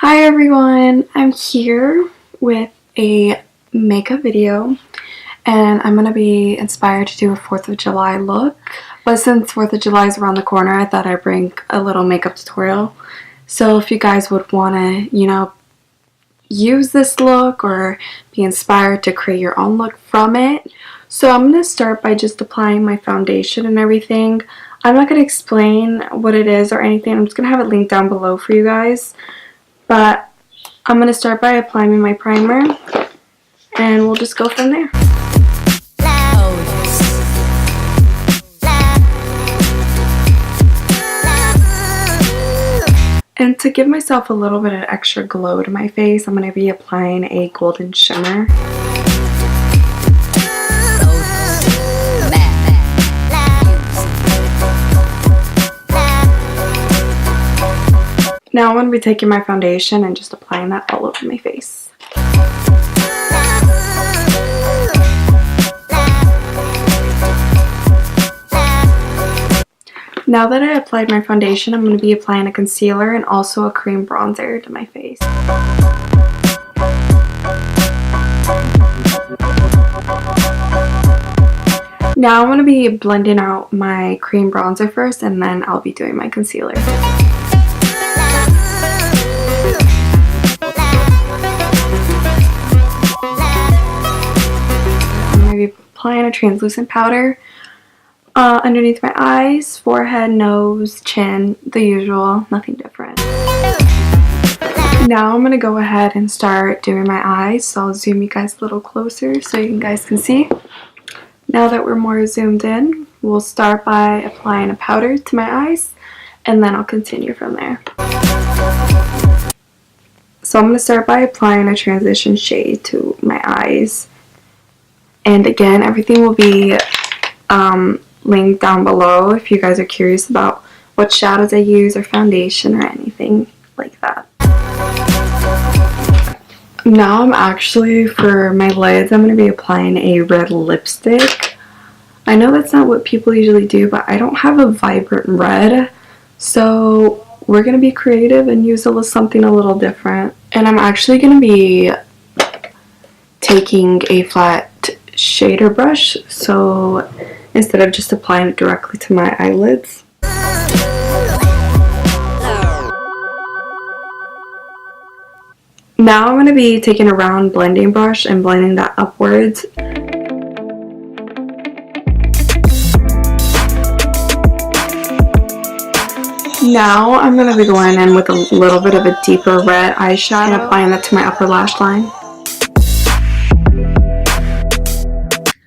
Hi everyone, I'm here with a makeup video and I'm going to be inspired to do a 4th of July look. But since 4th of July is around the corner, I thought I'd bring a little makeup tutorial. So if you guys would want to, use this look or be inspired to create your own look from it. So I'm going to start by just applying my foundation and everything. I'm not going to explain what it is or anything. I'm just going to have it linked down below for you guys. But I'm going to start by applying my primer and we'll just go from there. And to give myself a little bit of extra glow to my face, I'm going to be applying a golden shimmer. Now I'm going to be taking my foundation and just applying that all over my face. Now that I applied my foundation, I'm going to be applying a concealer and also a cream bronzer to my face. Now I'm going to be blending out my cream bronzer first and then I'll be doing my concealer. Applying a translucent powder underneath my eyes, forehead, nose, chin, the usual, nothing different. Now I'm going to go ahead and start doing my eyes, so I'll zoom you guys a little closer so you guys can see. Now that we're more zoomed in, we'll start by applying a powder to my eyes and then I'll continue from there. So I'm going to start by applying a transition shade to my eyes. And again, everything will be linked down below if you guys are curious about what shadows I use or foundation or anything like that. Now for my lids, I'm going to be applying a red lipstick. I know that's not what people usually do, but I don't have a vibrant red. So we're going to be creative and use something a little different. And I'm actually going to be taking a flat shader brush, so instead of just applying it directly to my eyelids. Now I'm going to be taking a round blending brush and blending that upwards. Now I'm going to be going in with a little bit of a deeper red eyeshadow and applying that to my upper lash line.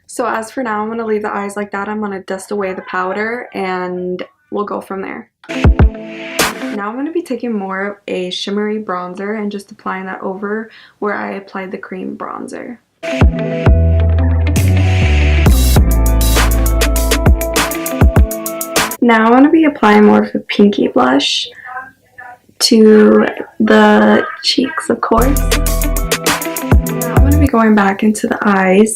So as for now, I'm going to leave the eyes like that. I'm going to dust away the powder and we'll go from there. Now I'm going to be taking more of a shimmery bronzer and just applying that over where I applied the cream bronzer. Now I'm going to be applying more of a pinky blush to the cheeks, of course. Now I'm going to be going back into the eyes.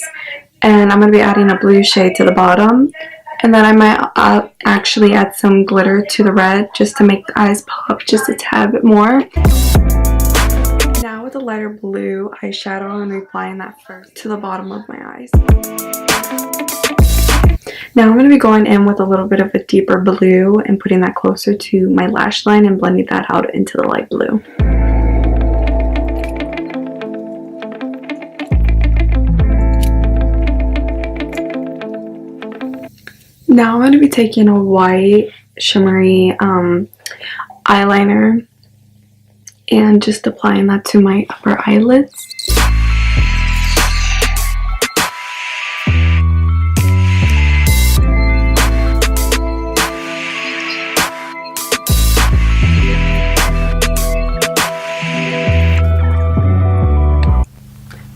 And I'm going to be adding a blue shade to the bottom. And then I might actually add some glitter to the red just to make the eyes pop just a tad bit more. Now with the lighter blue eyeshadow, I'm applying that first to the bottom of my eyes. Now I'm going to be going in with a little bit of a deeper blue and putting that closer to my lash line and blending that out into the light blue. Now I'm going to be taking a white shimmery eyeliner and just applying that to my upper eyelids.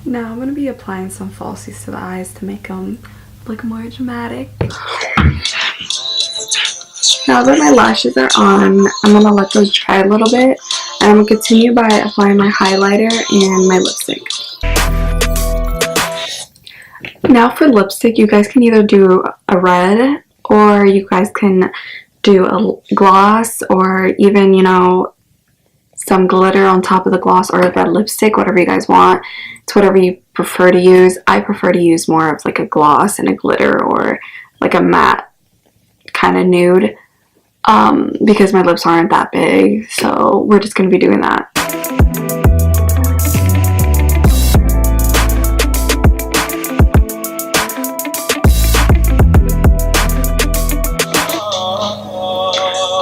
Now I'm going to be applying some falsies to the eyes to make them look more dramatic. Now that my lashes are on, I'm going to let those dry a little bit, and I'm going to continue by applying my highlighter and my lipstick. Now for lipstick, you guys can either do a red or you guys can do a gloss or even, some glitter on top of the gloss or a red lipstick, whatever you guys want. It's whatever you prefer to use. I prefer to use more of like a gloss and a glitter or like a matte kind of nude because my lips aren't that big, so we're just going to be doing that.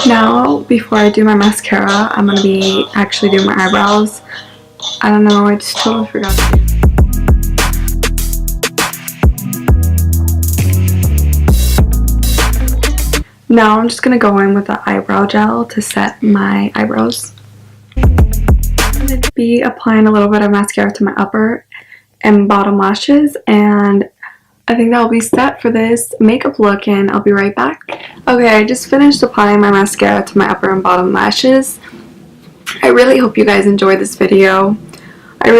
Now, before I do my mascara, I'm going to be actually doing my eyebrows. I don't know, I just totally forgot to do. Now I'm just going to go in with the eyebrow gel to set my eyebrows. I'm going to be applying a little bit of mascara to my upper and bottom lashes, and I think that'll be set for this makeup look, and I'll be right back. Okay, I just finished applying my mascara to my upper and bottom lashes. I really hope you guys enjoyed this video. I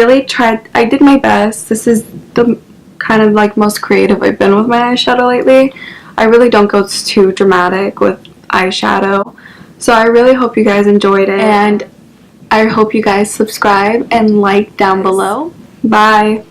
did my best. This is the kind of like most creative I've been with my eyeshadow lately. I really don't go too dramatic with eyeshadow. So I really hope you guys enjoyed it, and I hope you guys subscribe and like down below. Bye!